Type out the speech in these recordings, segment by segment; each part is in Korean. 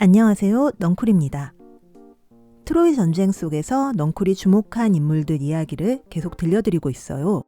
안녕하세요. 넝쿨입니다. 트로이 전쟁 속에서 넝쿨이 주목한 인물들 이야기를 계속 들려드리고 있어요.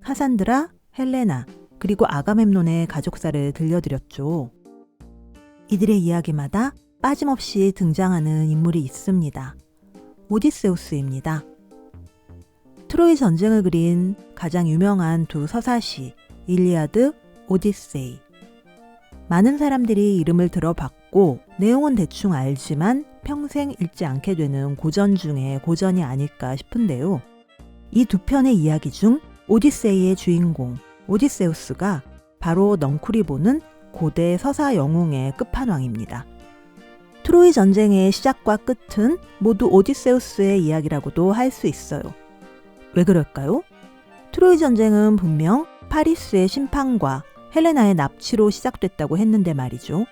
카산드라, 헬레나, 그리고 아가멤논의 가족사를 들려드렸죠. 이들의 이야기마다 빠짐없이 등장하는 인물이 있습니다. 오디세우스입니다. 트로이 전쟁을 그린 가장 유명한 두 서사시, 일리아드, 오디세이. 많은 사람들이 이름을 들어봤고 내용은 대충 알지만 평생 읽지 않게 되는 고전 중에 고전이 아닐까 싶은데요. 이 두 편의 이야기 중 오디세이의 주인공 오디세우스가 바로 넝쿨이 보는 고대 서사 영웅의 끝판왕입니다. 트로이 전쟁의 시작과 끝은 모두 오디세우스의 이야기라고도 할 수 있어요. 왜 그럴까요? 트로이 전쟁은 분명 파리스의 심판과 헬레나의 납치로 시작됐다고 했는데 말이죠.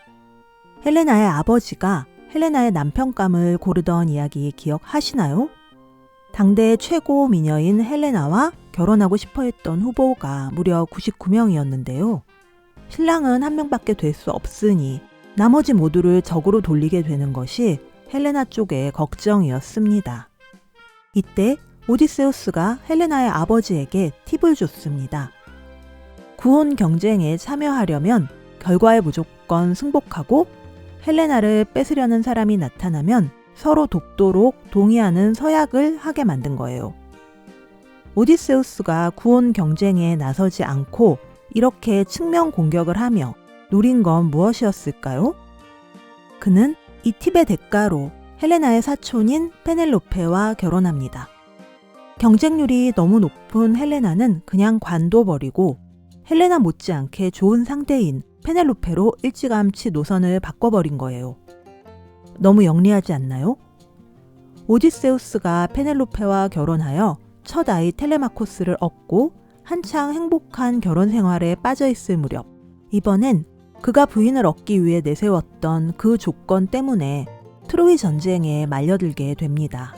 헬레나의 아버지가 헬레나의 남편감을 고르던 이야기 기억하시나요? 당대 최고 미녀인 헬레나와 결혼하고 싶어 했던 후보가 무려 99명이었는데요. 신랑은 한 명밖에 될 수 없으니 나머지 모두를 적으로 돌리게 되는 것이 헬레나 쪽의 걱정이었습니다. 이때 오디세우스가 헬레나의 아버지에게 팁을 줬습니다. 구혼 경쟁에 참여하려면 결과에 무조건 승복하고 헬레나를 뺏으려는 사람이 나타나면 서로 돕도록 동의하는 서약을 하게 만든 거예요. 오디세우스가 구혼 경쟁에 나서지 않고 이렇게 측면 공격을 하며 노린 건 무엇이었을까요? 그는 이 팁의 대가로 헬레나의 사촌인 페넬로페와 결혼합니다. 경쟁률이 너무 높은 헬레나는 그냥 관둬버리고 헬레나 못지않게 좋은 상대인 페넬로페로 일찌감치 노선을 바꿔버린 거예요. 너무 영리하지 않나요? 오디세우스가 페넬로페와 결혼하여 첫 아이 텔레마코스를 얻고 한창 행복한 결혼 생활에 빠져있을 무렵, 이번엔 그가 부인을 얻기 위해 내세웠던 그 조건 때문에 트로이 전쟁에 말려들게 됩니다.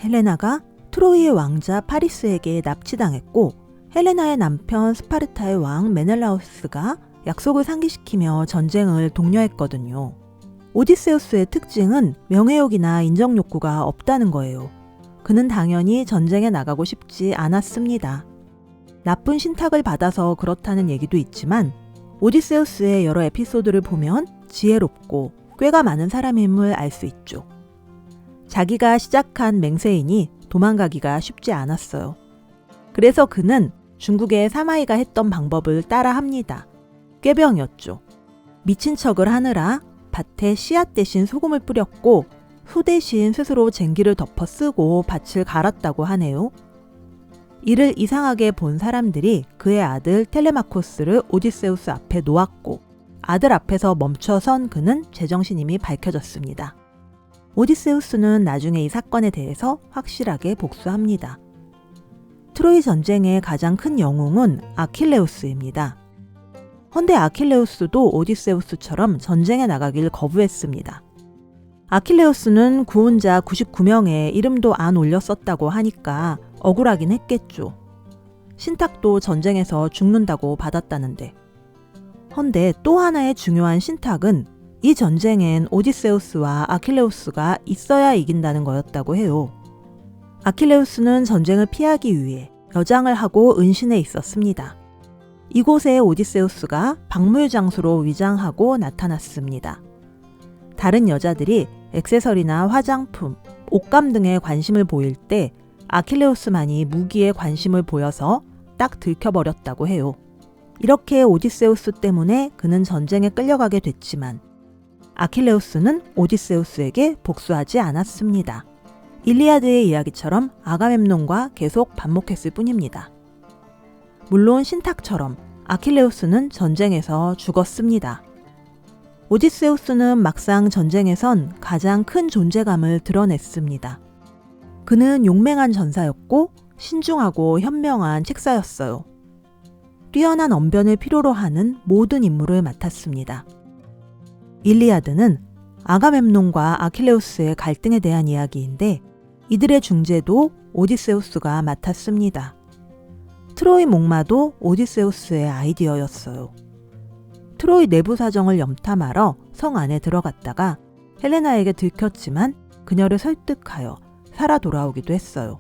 헬레나가 트로이의 왕자 파리스에게 납치당했고 헬레나의 남편 스파르타의 왕 메넬라우스가 약속을 상기시키며 전쟁을 독려했거든요. 오디세우스의 특징은 명예욕이나 인정 욕구가 없다는 거예요. 그는 당연히 전쟁에 나가고 싶지 않았습니다. 나쁜 신탁을 받아서 그렇다는 얘기도 있지만 오디세우스의 여러 에피소드를 보면 지혜롭고 꾀가 많은 사람임을 알 수 있죠. 자기가 시작한 맹세이니 도망가기가 쉽지 않았어요. 그래서 그는 중국의 사마이가 했던 방법을 따라합니다. 꾀병이었죠. 미친 척을 하느라 밭에 씨앗 대신 소금을 뿌렸고 소 대신 스스로 쟁기를 덮어 쓰고 밭을 갈았다고 하네요. 이를 이상하게 본 사람들이 그의 아들 텔레마코스를 오디세우스 앞에 놓았고 아들 앞에서 멈춰선 그는 제정신임이 밝혀졌습니다. 오디세우스는 나중에 이 사건에 대해서 확실하게 복수합니다. 트로이 전쟁의 가장 큰 영웅은 아킬레우스입니다. 헌데 아킬레우스도 오디세우스처럼 전쟁에 나가길 거부했습니다. 아킬레우스는 구혼자 99명에 이름도 안 올렸었다고 하니까 억울하긴 했겠죠. 신탁도 전쟁에서 죽는다고 받았다는데. 헌데 또 하나의 중요한 신탁은 이 전쟁엔 오디세우스와 아킬레우스가 있어야 이긴다는 거였다고 해요. 아킬레우스는 전쟁을 피하기 위해 여장을 하고 은신해 있었습니다. 이곳에 오디세우스가 박물 장소로 위장하고 나타났습니다. 다른 여자들이 액세서리나 화장품, 옷감 등에 관심을 보일 때 아킬레우스만이 무기에 관심을 보여서 딱 들켜버렸다고 해요. 이렇게 오디세우스 때문에 그는 전쟁에 끌려가게 됐지만 아킬레우스는 오디세우스에게 복수하지 않았습니다. 일리아드의 이야기처럼 아가멤논과 계속 반목했을 뿐입니다. 물론 신탁처럼 아킬레우스는 전쟁에서 죽었습니다. 오디세우스는 막상 전쟁에선 가장 큰 존재감을 드러냈습니다. 그는 용맹한 전사였고 신중하고 현명한 책사였어요. 뛰어난 언변을 필요로 하는 모든 임무를 맡았습니다. 일리아드는 아가멤논과 아킬레우스의 갈등에 대한 이야기인데 이들의 중재도 오디세우스가 맡았습니다. 트로이 목마도 오디세우스의 아이디어였어요. 트로이 내부 사정을 염탐하러 성 안에 들어갔다가 헬레나에게 들켰지만 그녀를 설득하여 살아 돌아오기도 했어요.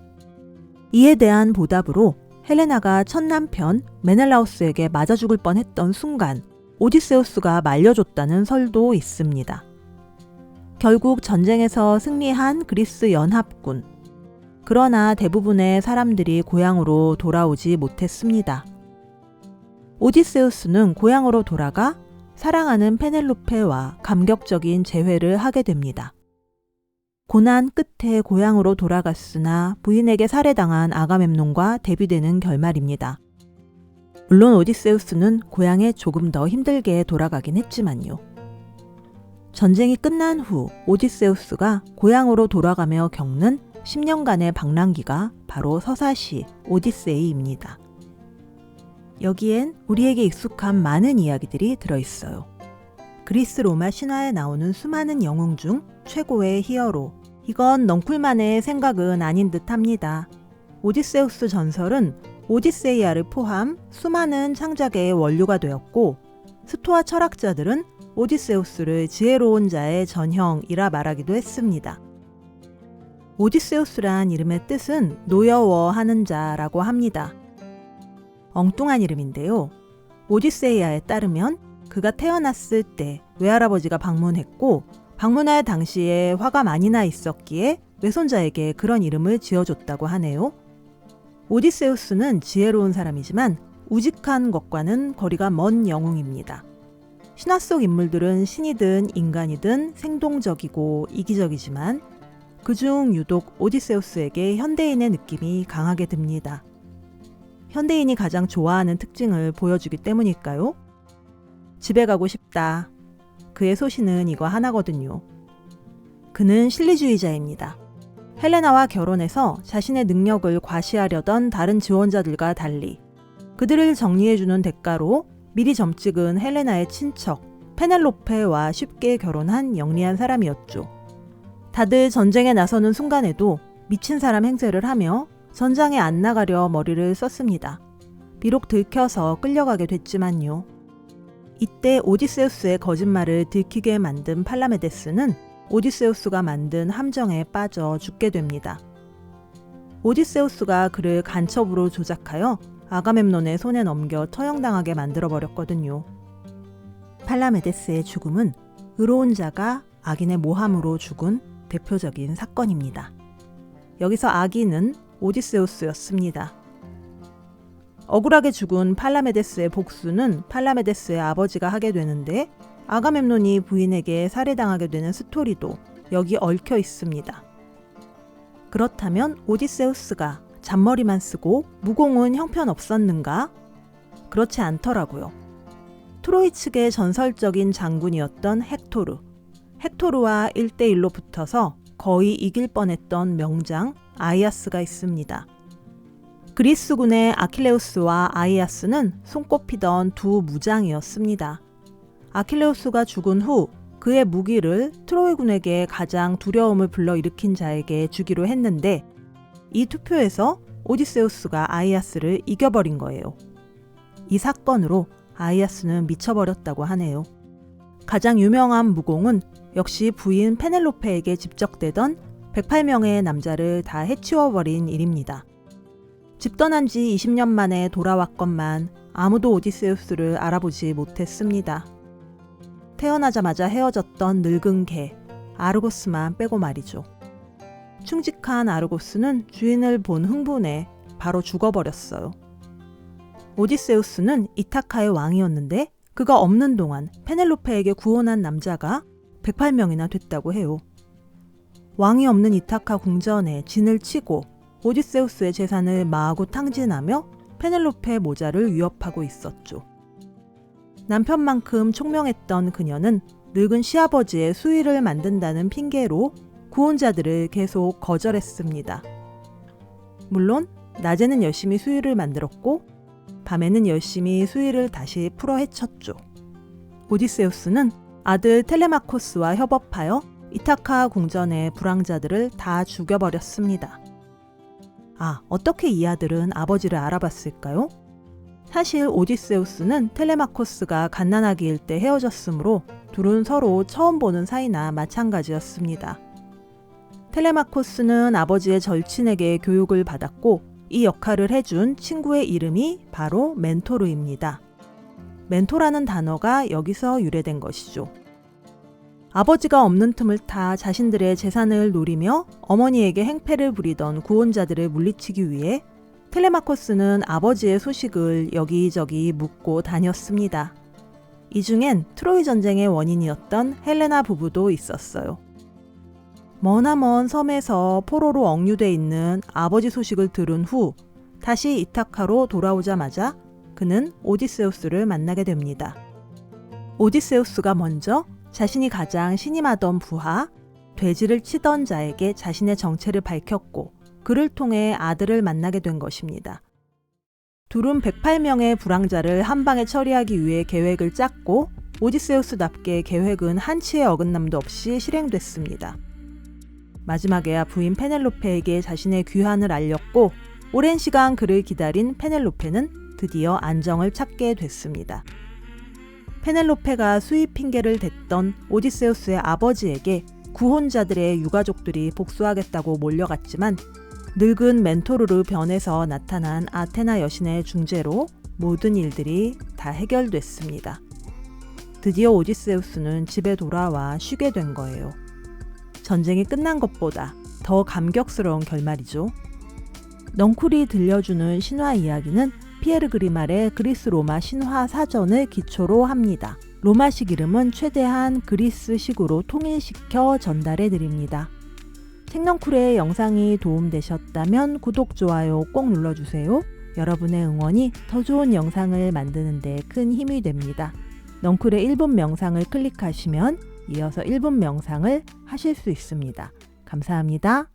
이에 대한 보답으로 헬레나가 첫 남편 메넬라오스에게 맞아 죽을 뻔했던 순간 오디세우스가 말려줬다는 설도 있습니다. 결국 전쟁에서 승리한 그리스 연합군. 그러나 대부분의 사람들이 고향으로 돌아오지 못했습니다. 오디세우스는 고향으로 돌아가 사랑하는 페넬로페와 감격적인 재회를 하게 됩니다. 고난 끝에 고향으로 돌아갔으나 부인에게 살해당한 아가멤논과 대비되는 결말입니다. 물론 오디세우스는 고향에 조금 더 힘들게 돌아가긴 했지만요. 전쟁이 끝난 후 오디세우스가 고향으로 돌아가며 겪는 10년간의 방랑기가 바로 서사시 오디세이입니다. 여기엔 우리에게 익숙한 많은 이야기들이 들어있어요. 그리스 로마 신화에 나오는 수많은 영웅 중 최고의 히어로. 이건 넝쿨만의 생각은 아닌 듯 합니다. 오디세우스 전설은 오디세이아를 포함 수많은 창작의 원류가 되었고 스토아 철학자들은 오디세우스를 지혜로운 자의 전형이라 말하기도 했습니다. 오디세우스란 이름의 뜻은 노여워하는 자라고 합니다. 엉뚱한 이름인데요. 오디세이아에 따르면 그가 태어났을 때 외할아버지가 방문했고 방문할 당시에 화가 많이 나 있었기에 외손자에게 그런 이름을 지어줬다고 하네요. 오디세우스는 지혜로운 사람이지만 우직한 것과는 거리가 먼 영웅입니다. 신화 속 인물들은 신이든 인간이든 생동적이고 이기적이지만 그중 유독 오디세우스에게 현대인의 느낌이 강하게 듭니다. 현대인이 가장 좋아하는 특징을 보여주기 때문일까요? 집에 가고 싶다. 그의 소신은 이거 하나거든요. 그는 실리주의자입니다. 헬레나와 결혼해서 자신의 능력을 과시하려던 다른 지원자들과 달리 그들을 정리해주는 대가로 미리 점찍은 헬레나의 친척 페넬로페와 쉽게 결혼한 영리한 사람이었죠. 다들 전쟁에 나서는 순간에도 미친 사람 행세를 하며 전장에 안 나가려 머리를 썼습니다. 비록 들켜서 끌려가게 됐지만요. 이때 오디세우스의 거짓말을 들키게 만든 팔라메데스는 오디세우스가 만든 함정에 빠져 죽게 됩니다. 오디세우스가 그를 간첩으로 조작하여 아가멤논의 손에 넘겨 처형당하게 만들어버렸거든요. 팔라메데스의 죽음은 의로운 자가 악인의 모함으로 죽은 대표적인 사건입니다. 여기서 악인은 오디세우스였습니다. 억울하게 죽은 팔라메데스의 복수는 팔라메데스의 아버지가 하게 되는데 아가멤논이 부인에게 살해당하게 되는 스토리도 여기 얽혀 있습니다. 그렇다면 오디세우스가 잔머리만 쓰고 무공은 형편없었는가? 그렇지 않더라고요. 트로이 측의 전설적인 장군이었던 헥토르와 1대1로 붙어서 거의 이길 뻔했던 명장 아이아스가 있습니다. 그리스군의 아킬레우스와 아이아스는 손꼽히던 두 무장이었습니다. 아킬레우스가 죽은 후 그의 무기를 트로이군에게 가장 두려움을 불러일으킨 자에게 주기로 했는데 이 투표에서 오디세우스가 아이아스를 이겨버린 거예요. 이 사건으로 아이아스는 미쳐버렸다고 하네요. 가장 유명한 무공은 역시 부인 페넬로페에게 집적되던 108명의 남자를 다 해치워버린 일입니다. 집 떠난 지 20년 만에 돌아왔건만 아무도 오디세우스를 알아보지 못했습니다. 태어나자마자 헤어졌던 늙은 개, 아르고스만 빼고 말이죠. 충직한 아르고스는 주인을 본 흥분에 바로 죽어버렸어요. 오디세우스는 이타카의 왕이었는데 그가 없는 동안 페넬로페에게 구원한 남자가 108명이나 됐다고 해요. 왕이 없는 이타카 궁전에 진을 치고 오디세우스의 재산을 마구 탕진하며 페넬로페의 모자를 위협하고 있었죠. 남편만큼 총명했던 그녀는 늙은 시아버지의 수위를 만든다는 핑계로 구원자들을 계속 거절했습니다. 물론 낮에는 열심히 수위를 만들었고 밤에는 열심히 수위를 다시 풀어 헤쳤죠. 오디세우스는 아들 텔레마코스와 협업하여 이타카 궁전의 불황자들을 다 죽여버렸습니다. 어떻게 이 아들은 아버지를 알아봤을까요? 사실 오디세우스는 텔레마코스가 갓난아기일 때 헤어졌으므로 둘은 서로 처음 보는 사이나 마찬가지였습니다. 텔레마코스는 아버지의 절친에게 교육을 받았고 이 역할을 해준 친구의 이름이 바로 멘토르입니다. 멘토라는 단어가 여기서 유래된 것이죠. 아버지가 없는 틈을 타 자신들의 재산을 노리며 어머니에게 행패를 부리던 구혼자들을 물리치기 위해 텔레마코스는 아버지의 소식을 여기저기 묻고 다녔습니다. 이 중엔 트로이 전쟁의 원인이었던 헬레나 부부도 있었어요. 머나먼 섬에서 포로로 억류돼 있는 아버지 소식을 들은 후 다시 이타카로 돌아오자마자 그는 오디세우스를 만나게 됩니다. 오디세우스가 먼저 자신이 가장 신임하던 부하, 돼지를 치던 자에게 자신의 정체를 밝혔고 그를 통해 아들을 만나게 된 것입니다. 둘은 108명의 불황자를 한 방에 처리하기 위해 계획을 짰고 오디세우스답게 계획은 한치의 어긋남도 없이 실행됐습니다. 마지막에야 부인 페넬로페에게 자신의 귀환을 알렸고 오랜 시간 그를 기다린 페넬로페는 드디어 안정을 찾게 됐습니다. 페넬로페가 수입 핑계를 댔던 오디세우스의 아버지에게 구혼자들의 유가족들이 복수하겠다고 몰려갔지만 늙은 멘토르르 변에서 나타난 아테나 여신의 중재로 모든 일들이 다 해결됐습니다. 드디어 오디세우스는 집에 돌아와 쉬게 된 거예요. 전쟁이 끝난 것보다 더 감격스러운 결말이죠. 넝쿨이 들려주는 신화 이야기는 피에르 그리말의 그리스 로마 신화 사전을 기초로 합니다. 로마식 이름은 최대한 그리스식으로 통일시켜 전달해 드립니다. 책넝쿨의 영상이 도움되셨다면 구독, 좋아요 꼭 눌러주세요. 여러분의 응원이 더 좋은 영상을 만드는 데 큰 힘이 됩니다. 넝쿨의 1분 명상을 클릭하시면 이어서 1분 명상을 하실 수 있습니다. 감사합니다.